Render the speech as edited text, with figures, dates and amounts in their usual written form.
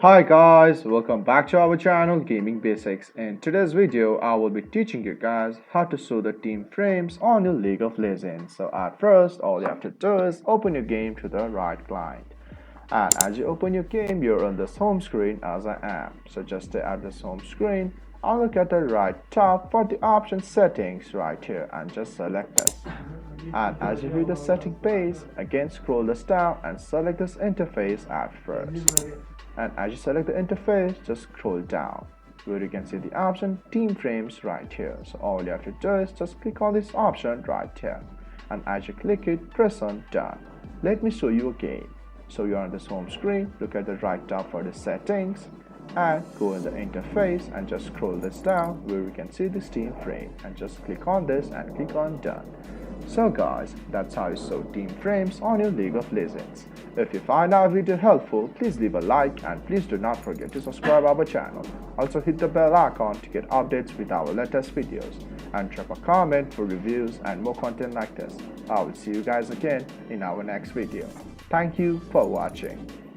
Hi guys, welcome back to our channel Gaming Basics. In today's video, I will be teaching you guys how to show the team frames on your League of Legends. So at first, all you have to do is open your game to the right client. And as you open your game, you're on this home screen as I am. So just stay at this home screen and look at the right top for the option settings right here and just select this. And as you view the setting page, again scroll this down and select this interface at first. And as you select the interface, just scroll down where you can see the option team frames right here. So all you have to do is just click on this option right here. And as you click it, press on done. Let me show you again. So you're on this home screen, look at the right top for the settings and go in the interface and just scroll this down where we can see this team frame and just click on this and click on done. So guys, that's how you show team frames on your League of Legends. If you find our video helpful, please leave a like and please do not forget to subscribe our channel. Also hit the bell icon to get updates with our latest videos and drop a comment for reviews and more content like this. I will see you guys again in our next video. Thank you for watching.